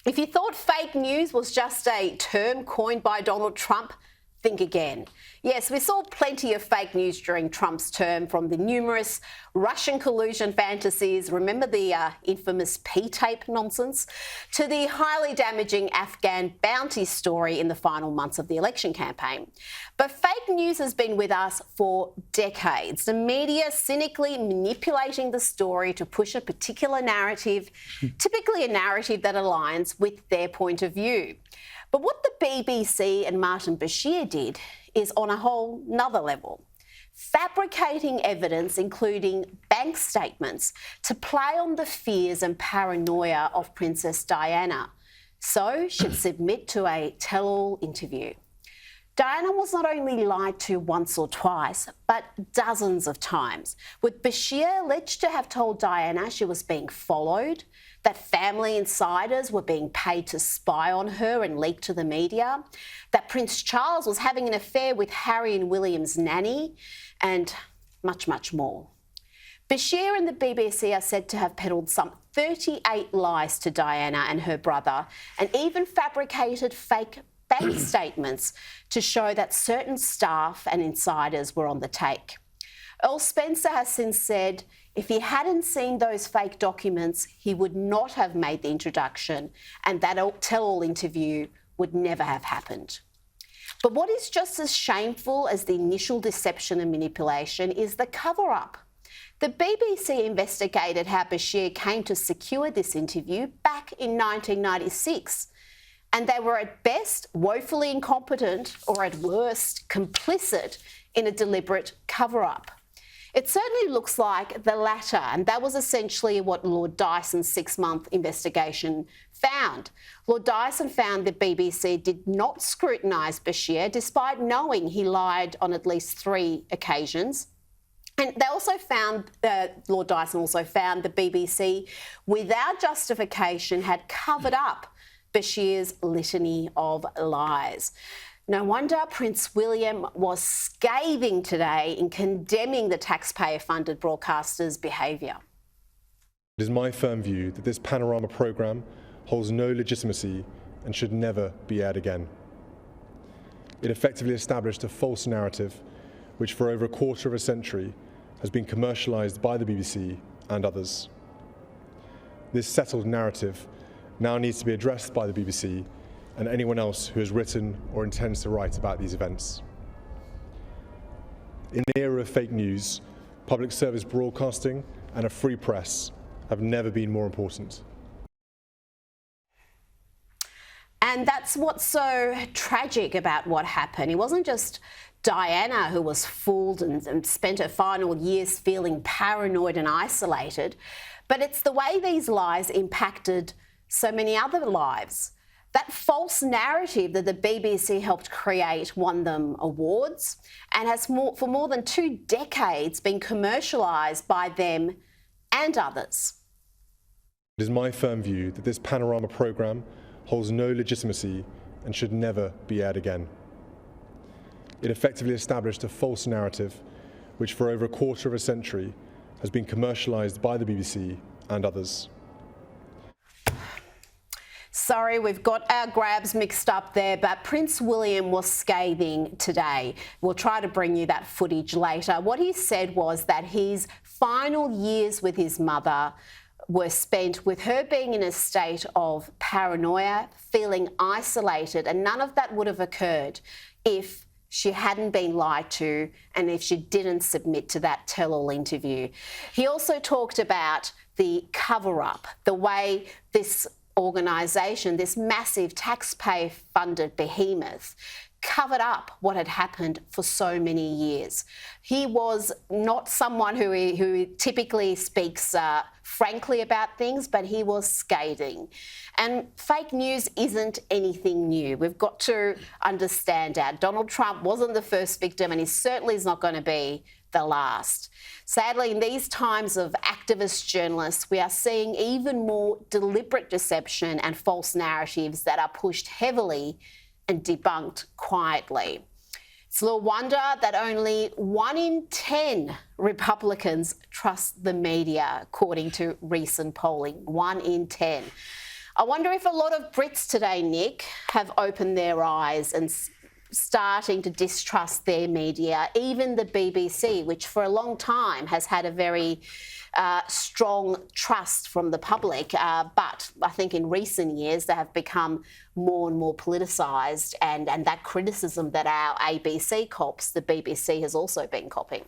If you thought fake news was just a term coined by Donald Trump, think again. Yes, we saw plenty of fake news during Trump's term, from the numerous Russian collusion fantasies, remember the infamous P-tape nonsense, to the highly damaging Afghan bounty story in the final months of the election campaign. But fake news has been with us for decades. The media cynically manipulating the story to push a particular narrative, typically a narrative that aligns with their point of view. But what the BBC and Martin Bashir did is on a whole nother level. Fabricating evidence, including bank statements, to play on the fears and paranoia of Princess Diana, so she'd submit to a tell-all interview. Diana was not only lied to once or twice, but dozens of times, with Bashir alleged to have told Diana she was being followed, that family insiders were being paid to spy on her and leak to the media, that Prince Charles was having an affair with Harry and William's nanny, and much, much more. Bashir and the BBC are said to have peddled some 38 lies to Diana and her brother, and even fabricated fake bank statements to show that certain staff and insiders were on the take. Earl Spencer has since said if he hadn't seen those fake documents, he would not have made the introduction, and that tell-all interview would never have happened. But what is just as shameful as the initial deception and manipulation is the cover-up. The BBC investigated how Bashir came to secure this interview back in 1996. And they were at best woefully incompetent, or at worst complicit in a deliberate cover-up. It certainly looks like the latter, and that was essentially what Lord Dyson's 6-month investigation found. Lord Dyson found the BBC did not scrutinise Bashir, despite knowing he lied on at least 3 occasions. And they also found, Lord Dyson also found the BBC, without justification, had covered up Bashir's litany of lies. No wonder Prince William was scathing today in condemning the taxpayer-funded broadcaster's behaviour. It is my firm view that this panorama programme holds no legitimacy and should never be aired again. It effectively established a false narrative which for over a quarter of a century has been commercialised by the BBC and others. This settled narrative now needs to be addressed by the BBC and anyone else who has written or intends to write about these events. In the era of fake news, public service broadcasting and a free press have never been more important. And that's what's so tragic about what happened. It wasn't just Diana who was fooled and spent her final years feeling paranoid and isolated, but it's the way these lies impacted so many other lives. That false narrative that the BBC helped create won them awards and has for more than 2 decades been commercialised by them and others. It is my firm view that this panorama programme holds no legitimacy and should never be aired again. It effectively established a false narrative which for over a quarter of a century has been commercialised by the BBC and others. Sorry, we've got our grabs mixed up there, but Prince William was scathing today. We'll try to bring you that footage later. What he said was that his final years with his mother were spent with her being in a state of paranoia, feeling isolated, and none of that would have occurred if she hadn't been lied to and if she didn't submit to that tell-all interview. He also talked about the cover-up, the way this organisation, this massive taxpayer-funded behemoth, covered up what had happened for so many years. He was not someone who typically speaks frankly about things, but he was scathing. And fake news isn't anything new. We've got to understand that. Donald Trump wasn't the first victim, and he certainly is not going to be the last. Sadly, in these times of activist journalists, we are seeing even more deliberate deception and false narratives that are pushed heavily and debunked quietly. It's little wonder that only 1 in 10 Republicans trust the media, according to recent polling. 1 in 10. I wonder if a lot of Brits today, Nick, have opened their eyes and starting to distrust their media, even the BBC, which for a long time has had a very strong trust from the public. But I think in recent years they have become more and more politicised, and that criticism that our ABC cops, the BBC has also been copying.